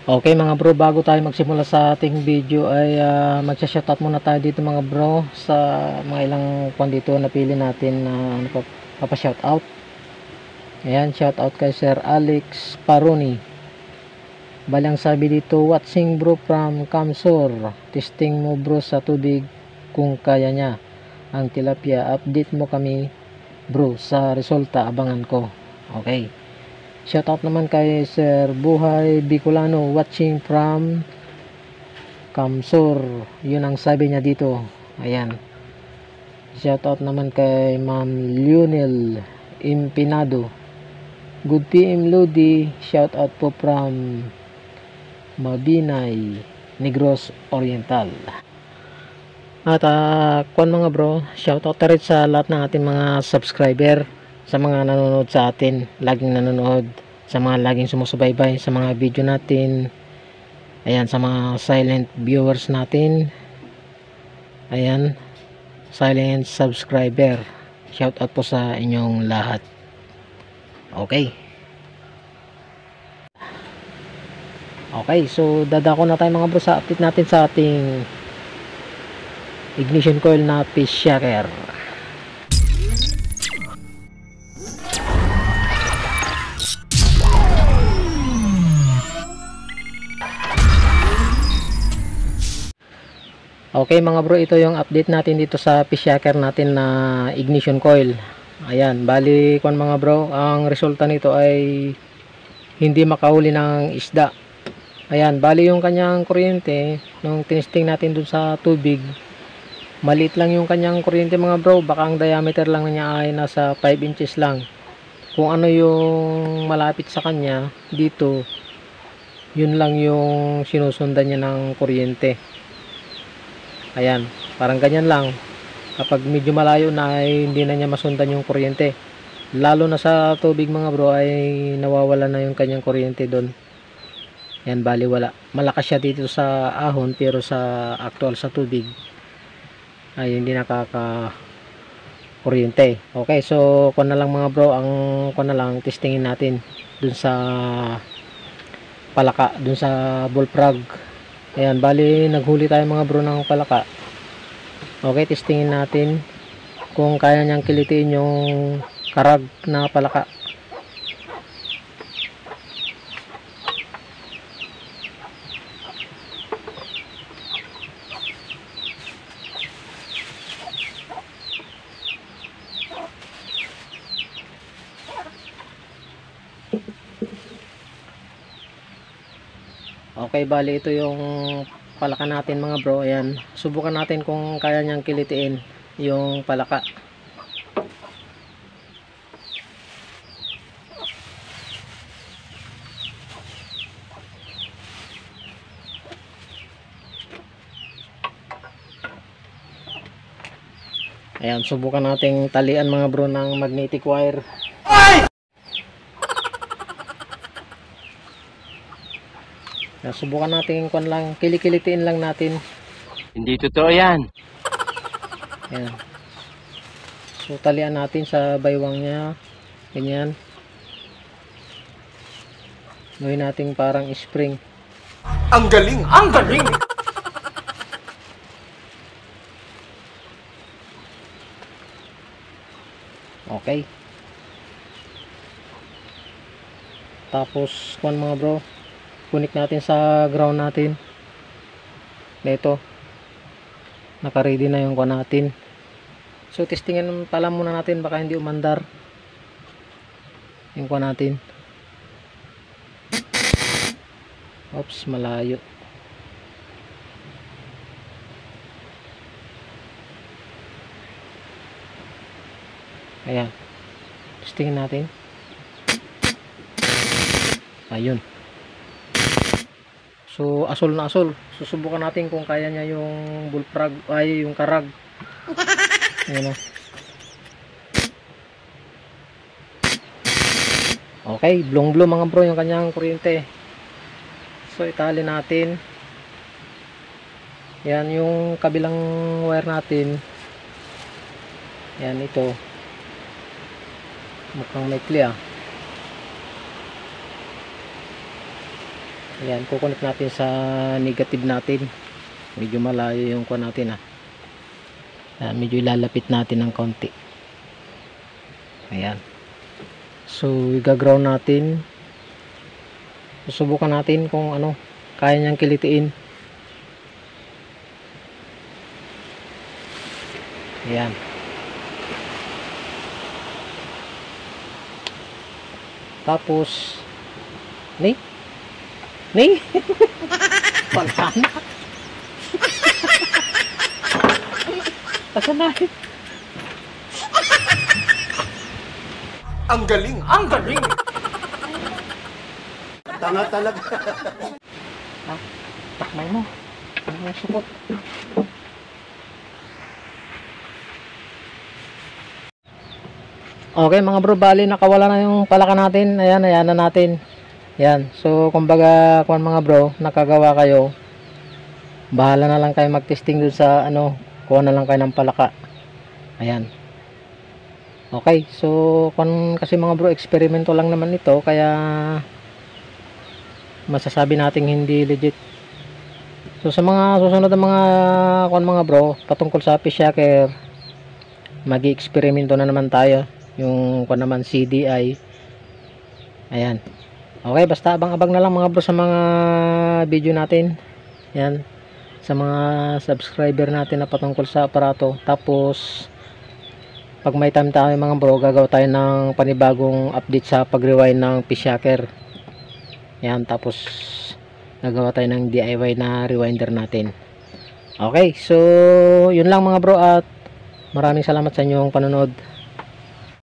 Okay mga bro, bago tayo magsimula sa ating video ay magsha-shoutout muna tayo dito mga bro sa mga ilang kwan dito napili natin na papa-shoutout. Ayan, shoutout kay Sir Alex Paroni. Balang sabi dito, watching bro from Kamsur. Testing mo bro sa tubig kung kaya niya ang tilapia. Update mo kami bro sa resulta, abangan ko. Okay. Shoutout naman kay Sir Buhay Bicolano, watching from Kamsur. Yun ang sabi niya dito. Ayan. Shoutout naman kay Ma'am Lionel Impinado. Good PM Lodi. Shoutout po from Mabinay, Negros Oriental. At kung mga bro, shoutout na rin sa lahat ng ating mga subscriber, sa mga nanonood sa atin, laging nanonood, sa mga laging sumusubaybay sa mga video natin. Ayan, sa mga silent viewers natin. Ayan, silent subscriber. Shout out po sa inyong lahat. Okay. Okay, so dadako na tayo mga bro sa update natin sa ating ignition coil na fish shaker. Okay mga bro, ito yung update natin dito sa fish shaker natin na ignition coil. Ayan, bali kung mga bro, ang resulta nito ay hindi makahuli ng isda. Ayan, bali yung kanyang kuryente, nung tinesting natin dun sa tubig, maliit lang yung kanyang kuryente mga bro. Baka ang diameter lang niya ay nasa 5 inches lang. Kung ano yung malapit sa kanya dito, yun lang yung sinusundan niya ng kuryente. Ayan, parang ganyan lang. Kapag medyo malayo na ay hindi na niya masundan yung kuryente. Lalo na sa tubig mga bro ay nawawala na yung kanyang kuryente doon. Yan, bali wala. Malakas siya dito sa ahon pero sa actual sa tubig ay hindi nakaka kuryente. Okay, so kung na lang mga bro, ang kung na lang testingin natin dun sa palaka, dun sa bullfrog. Ayan, bali naghuli tayo mga bro ng palaka. Okay, testingin natin kung kaya niyang kilitiin yung karag na palaka. Okay, bali ito yung palaka natin mga bro. Ayan, subukan natin kung kaya niyang kilitiin yung palaka. Ayan, subukan nating talian mga bro ng magnetic wire. Subukan natin kung lang, kilikilitiin lang natin. Hindi totoo yan. Ayan. So talian natin sa baywang niya. Ganyan. Gawin natin parang spring. Ang galing! Ang galing! Okay. Tapos kung mga bro, connect natin sa ground natin. Ito, naka-ready na yung kuha natin. So testingin pala muna natin, baka hindi umandar yung kuha natin. Oops, malayo. Ayan, testingin natin. Ayun. So asol na asol. Susubukan natin kung kaya niya yung bullfrog ay yung karag. Ayan o. Okay, blong blong mga bro yung kanyang kuryente. So itali natin. Yan yung kabilang wire natin. Yan ito. Mukhang may clear. Ayan, kukunik natin sa negative natin. Medyo malayo yung kuha natin Ayan, medyo ilalapit natin ng konti. Ayan. So, i-ground natin. Susubukan natin kung ano, kaya niyang kilitiin. Ayan. Tapos, ni? Wala na. Asan na? Ang galing! Ang galing! Tanga talaga. Takmay mo. Ano yung supot? Okay mga bro, bali nakawala na yung palaka natin. Ayan, ayan na natin. Ayan. So, kumbaga, kung mga bro, nakagawa kayo, bahala na lang kayo mag-testing dun sa ano, kuha na lang kayo ng palaka. Ayan. Okay, so kasi mga bro, eksperimento lang naman ito, kaya masasabi nating hindi legit. So sa mga susunod na mga bro, patungkol sa fish shaker, magi-eksperimento na naman tayo. Yung naman CDI. Ayan. Okay, basta abang-abang na lang mga bro sa mga video natin. Ayan. Sa mga subscriber natin na patungkol sa aparato. Tapos pag may time tayo mga bro, gagawa tayo ng panibagong update sa pag-rewind ng fish shaker. Yan, tapos nagawa tayo ng DIY na rewinder natin. Okay, so yun lang mga bro, at maraming salamat sa inyong panonood.